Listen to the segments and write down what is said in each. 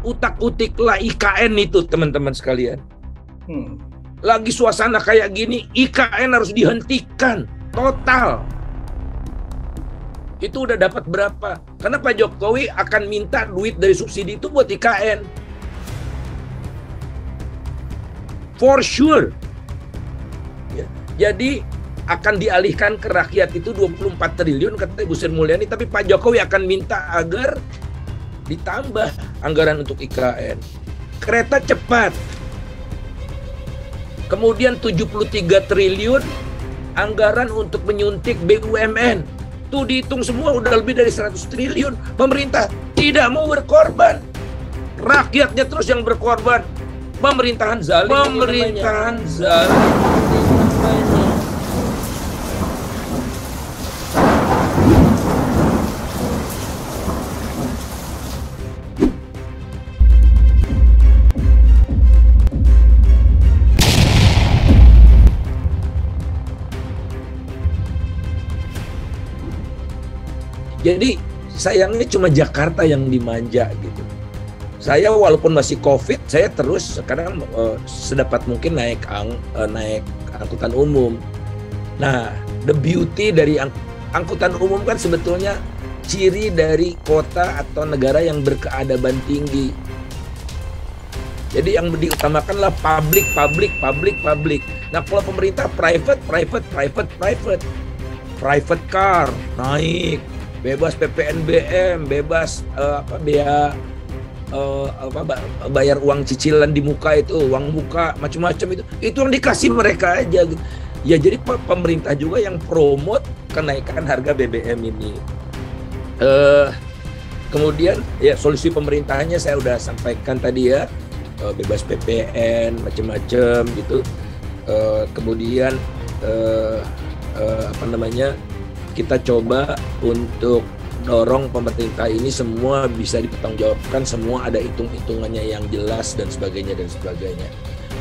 utak-utiklah IKN itu, teman-teman sekalian. Lagi suasana kayak gini, IKN harus dihentikan total. Itu udah dapat berapa? Karena Pak Jokowi akan minta duit dari subsidi itu buat IKN. For sure. Ya. Jadi akan dialihkan ke rakyat itu 24 triliun kata Ibu Sri Mulyani, tapi Pak Jokowi akan minta agar ditambah anggaran untuk IKN. Kereta cepat. Kemudian 73 triliun anggaran untuk menyuntik BUMN. Tuh dihitung semua udah lebih dari 100 triliun. Pemerintah tidak mau berkorban. Rakyatnya terus yang berkorban. Pemerintahan zalim. Pemerintahan zalim. Jadi sayangnya cuma Jakarta yang dimanja gitu. Saya walaupun masih COVID, saya terus sekarang sedapat mungkin naik angkutan umum. Nah, the beauty dari angkutan umum kan sebetulnya ciri dari kota atau negara yang berkeadaban tinggi. Jadi yang diutamakanlah public. Nah, kalau pemerintah private car naik. Bebas PPNBM, bebas bayar uang cicilan di muka itu, uang muka macam-macam itu yang dikasih mereka aja. Ya jadi pemerintah juga yang promote kenaikan harga BBM ini. Kemudian ya solusi pemerintahnya saya udah sampaikan tadi ya, bebas PPN macam-macam gitu. Kemudian kita coba untuk dorong pemerintah ini semua bisa dipertanggungjawabkan, semua ada hitung-hitungannya yang jelas dan sebagainya.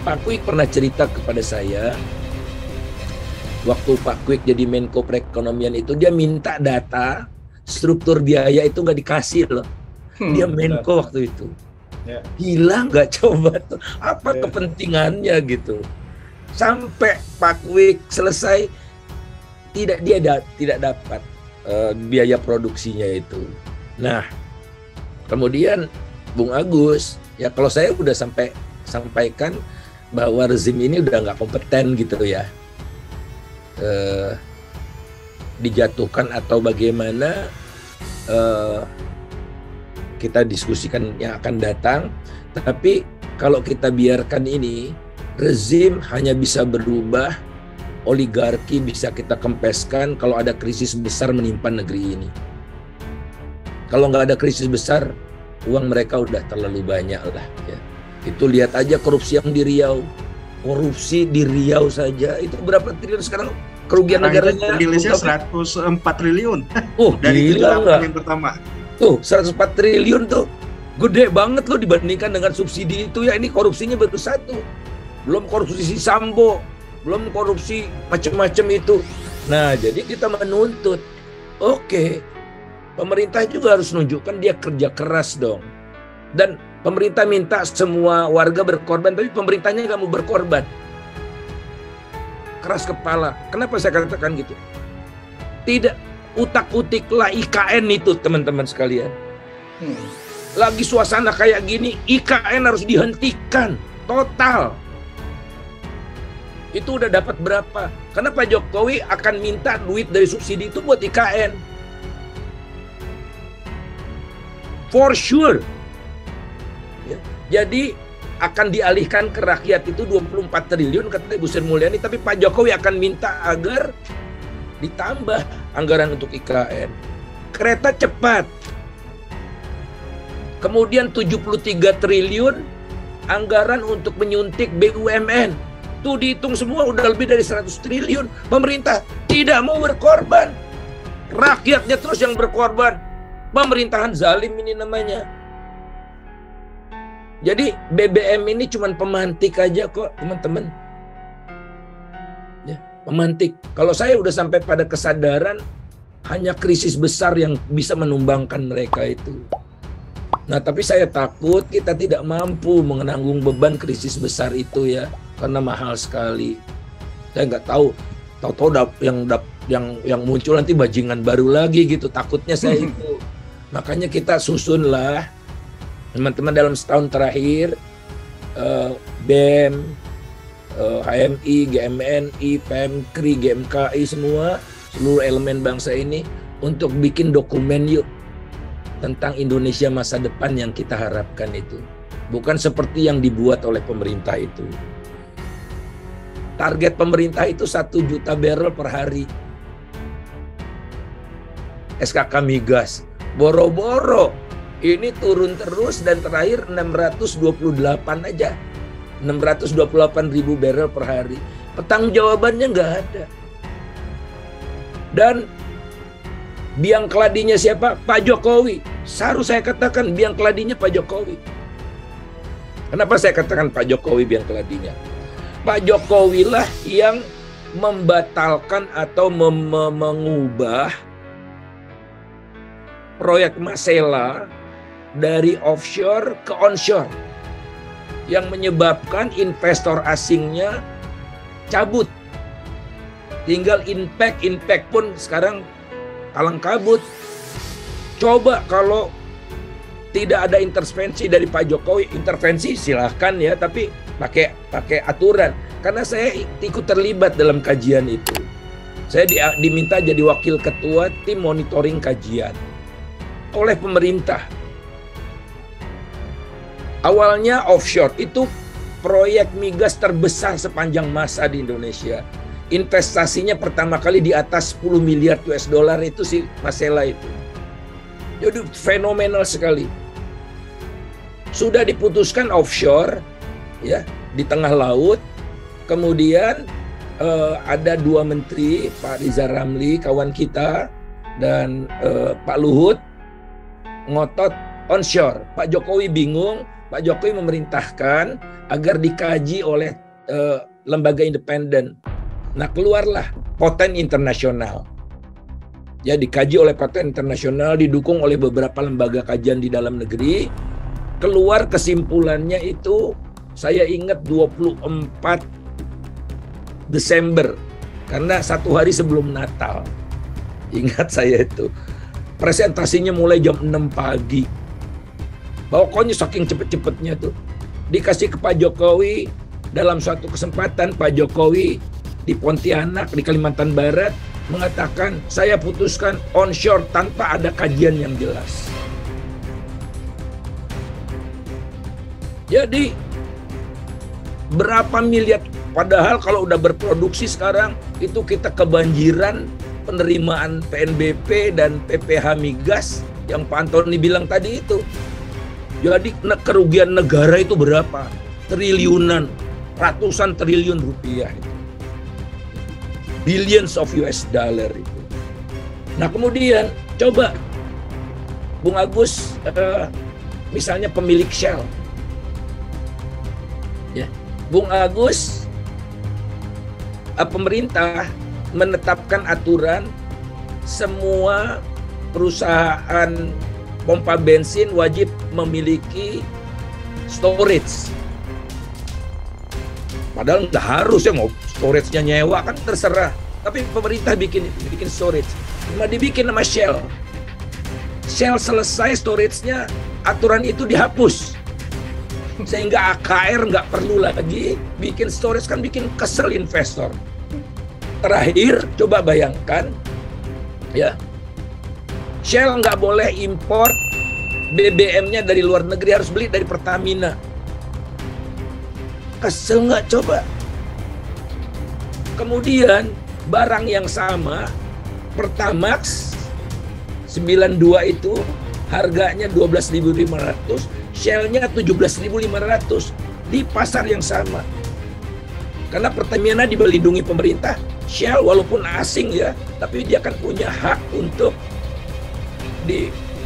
Pak Kwik pernah cerita kepada saya, waktu Pak Kwik jadi Menko Perekonomian itu dia minta data struktur biaya itu nggak dikasih loh. Dia Menko waktu itu. Gila nggak coba tuh, apa kepentingannya gitu. Sampai Pak Kwik selesai tidak dapat biaya produksinya itu. Nah, kemudian Bung Agus, ya kalau saya udah sampaikan bahwa rezim ini udah nggak kompeten gitu ya, dijatuhkan atau bagaimana, kita diskusikan yang akan datang. Tapi kalau kita biarkan ini, rezim hanya bisa berubah, oligarki bisa kita kempeskan kalau ada krisis besar menimpa negeri ini. Kalau nggak ada krisis besar, uang mereka udah terlalu banyak lah. Ya. Itu lihat aja korupsi yang di Riau. Korupsi di Riau saja itu berapa triliun sekarang kerugian negaranya? Rilisnya 104 triliun. Dari gila yang pertama. Tuh 104 triliun tuh. Gede banget loh dibandingkan dengan subsidi itu ya. Ini korupsinya baru satu. Belum korupsi si Sambo. Belum korupsi macam-macam itu. Nah, jadi kita menuntut, oke, pemerintah juga harus nunjukkan dia kerja keras dong. Dan pemerintah minta semua warga berkorban, tapi pemerintahnya nggak mau berkorban. Keras kepala. Kenapa saya katakan gitu? Tidak utak-utiklah IKN itu, teman-teman sekalian. Lagi suasana kayak gini, IKN harus dihentikan total. Itu udah dapat berapa? Karena Pak Jokowi akan minta duit dari subsidi itu buat IKN. For sure. Ya. Jadi akan dialihkan ke rakyat itu 24 triliun kata Ibu Sri Mulyani, tapi Pak Jokowi akan minta agar ditambah anggaran untuk IKN. Kereta cepat. Kemudian 73 triliun anggaran untuk menyuntik BUMN. Tuh dihitung semua udah lebih dari 100 triliun. Pemerintah tidak mau berkorban. Rakyatnya terus yang berkorban. Pemerintahan zalim ini namanya. Jadi BBM ini cuma pemantik aja kok, teman-teman. Ya, pemantik. Kalau saya udah sampai pada kesadaran hanya krisis besar yang bisa menumbangkan mereka itu. Nah, tapi saya takut kita tidak mampu menanggung beban krisis besar itu ya, karena mahal sekali. Saya nggak tahu, tahu-tahu yang muncul nanti bajingan baru lagi gitu. Takutnya saya itu. Makanya kita susunlah teman-teman dalam setahun terakhir, BEM, HMI, GMNI, PMKRI, GMKI, seluruh elemen bangsa ini untuk bikin dokumen yuk tentang Indonesia masa depan yang kita harapkan itu. Bukan seperti yang dibuat oleh pemerintah itu. Target pemerintah itu 1 juta barrel per hari. SKK migas. Boro-boro. Ini turun terus dan terakhir 628 aja. 628.000 barrel per hari. Pertanggungjawabannya nggak ada. Dan biang keladinya siapa? Pak Jokowi. Seharusnya saya katakan biang keladinya Pak Jokowi. Kenapa saya katakan Pak Jokowi biang keladinya? Pak Jokowi lah yang membatalkan atau mengubah proyek Masela dari offshore ke onshore yang menyebabkan investor asingnya cabut. Tinggal impact pun sekarang kalang kabut. Coba kalau tidak ada intervensi dari Pak Jokowi, intervensi silahkan ya, tapi pakai aturan. Karena saya ikut terlibat dalam kajian itu. Saya diminta jadi wakil ketua tim monitoring kajian oleh pemerintah. Awalnya offshore itu proyek migas terbesar sepanjang masa di Indonesia. Investasinya pertama kali di atas 10 miliar US dollar itu si Masela itu. Jadi fenomenal sekali. Sudah diputuskan offshore ya di tengah laut. Kemudian ada 2 menteri, Pak Riza Ramli kawan kita dan Pak Luhut ngotot onshore. Pak Jokowi bingung. Pak Jokowi memerintahkan agar dikaji oleh lembaga independen. Nah, keluarlah Poten Internasional. Ya, dikaji oleh Poten Internasional, didukung oleh beberapa lembaga kajian di dalam negeri. Keluar kesimpulannya itu, saya ingat 24 Desember. Karena 1 hari sebelum Natal. Ingat saya itu. Presentasinya mulai jam 6 pagi. Pokoknya saking cepet-cepetnya tuh. Dikasih ke Pak Jokowi, dalam suatu kesempatan Pak Jokowi di Pontianak, di Kalimantan Barat, mengatakan, saya putuskan onshore tanpa ada kajian yang jelas. Jadi, berapa miliar, padahal kalau udah berproduksi sekarang, itu kita kebanjiran penerimaan PNBP dan PPH migas, yang Pak Antoni bilang tadi itu. Jadi kerugian negara itu berapa? Triliunan, ratusan triliun rupiah itu. Billions of US dollar itu. Nah kemudian coba Bung Agus misalnya pemilik Shell. Ya, Bung Agus pemerintah menetapkan aturan semua perusahaan pompa bensin wajib memiliki storage. Padahal nggak harus ya, mau storage-nya nyewa kan terserah. Tapi pemerintah bikin storage. Cuma dibikin sama Shell. Shell selesai storage-nya, aturan itu dihapus. Sehingga AKR nggak perlu lagi bikin storage, kan bikin kesel investor. Terakhir, coba bayangkan, ya, Shell nggak boleh impor BBM-nya dari luar negeri, harus beli dari Pertamina. Kesel nggak coba? Kemudian barang yang sama, Pertamax 92 itu harganya 12.500, Shell-nya 17.500 di pasar yang sama. Karena Pertamina dilindungi pemerintah, Shell walaupun asing ya, tapi dia kan punya hak untuk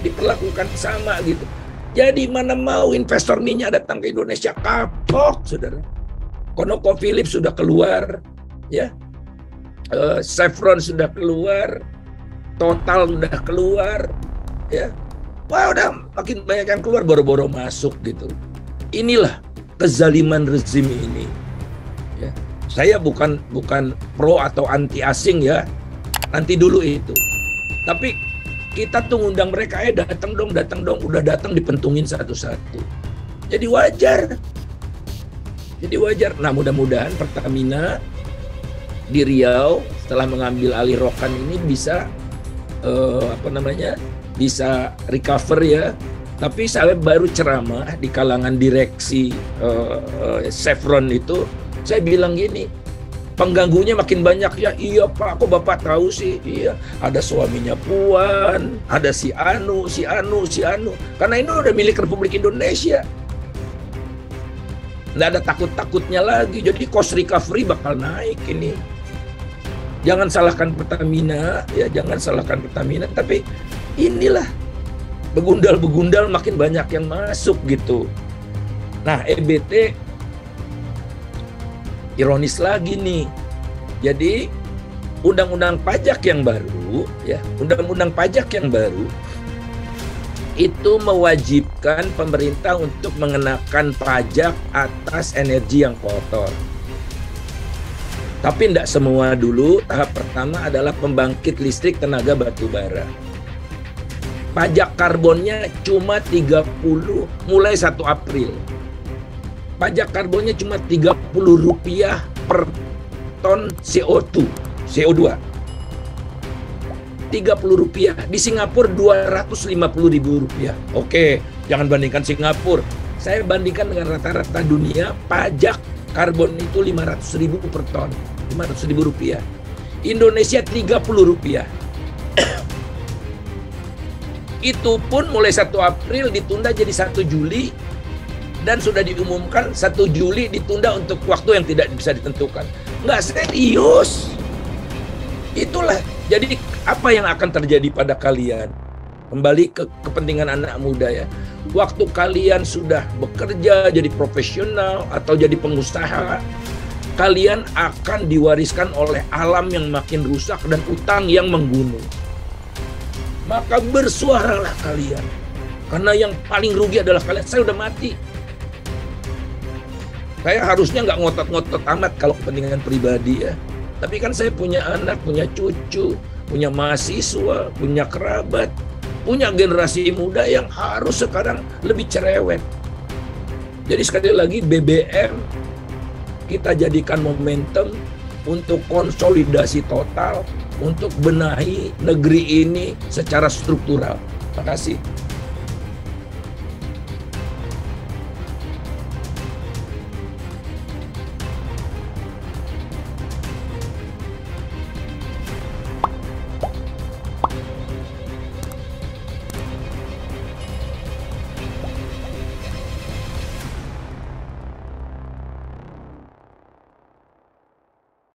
diperlakukan sama gitu. Jadi mana mau investor minyak datang ke Indonesia, kapok saudara. ConocoPhillips sudah keluar, ya, Chevron sudah keluar, Total sudah keluar, ya, Wah, udah makin banyak yang keluar, boro-boro masuk gitu. Inilah kezaliman rezim ini. Ya. Saya bukan pro atau anti asing ya, nanti dulu itu. Tapi kita tuh ngundang mereka, datang dong, udah datang dipentungin satu-satu. Jadi wajar. Nah, mudah-mudahan Pertamina di Riau setelah mengambil alih Rokan ini bisa bisa recover ya. Tapi saya baru ceramah di kalangan direksi Chevron itu, saya bilang gini, pengganggunya makin banyak ya. Iya Pak, kok Bapak tahu sih? Iya, ada suaminya Puan, ada si Anu. Karena ini udah milik Republik Indonesia. Nggak ada takut-takutnya lagi. Jadi cost recovery bakal naik ini. Jangan salahkan Pertamina, ya jangan salahkan Pertamina. Tapi inilah begundal makin banyak yang masuk gitu. Nah, EBT ironis lagi nih. Jadi undang-undang pajak yang baru itu mewajibkan pemerintah untuk mengenakan pajak atas energi yang kotor. Tapi tidak semua dulu. Tahap pertama adalah pembangkit listrik tenaga batu bara. Pajak karbonnya cuma 30 mulai 1 April. Pajak karbonnya cuma Rp30 per ton CO2. Rp30. Di Singapura Rp250.000. Oke, jangan bandingkan Singapura. Saya bandingkan dengan rata-rata dunia, pajak karbon itu Rp500.000 per ton. Rp500.000. Indonesia Rp30. Itu pun mulai 1 April ditunda jadi 1 Juli dan sudah diumumkan 1 Juli ditunda untuk waktu yang tidak bisa ditentukan. Nggak serius. Itulah. Jadi apa yang akan terjadi pada kalian? Kembali ke kepentingan anak muda ya. Waktu kalian sudah bekerja jadi profesional atau jadi pengusaha, kalian akan diwariskan oleh alam yang makin rusak dan utang yang menggunung. Maka bersuaralah kalian. Karena yang paling rugi adalah kalian. Saya udah mati. Saya harusnya nggak ngotot-ngotot amat kalau kepentingan pribadi ya. Tapi kan saya punya anak, punya cucu, punya mahasiswa, punya kerabat, punya generasi muda yang harus sekarang lebih cerewet. Jadi sekali lagi BBM kita jadikan momentum untuk konsolidasi total, untuk benahi negeri ini secara struktural. Terima kasih.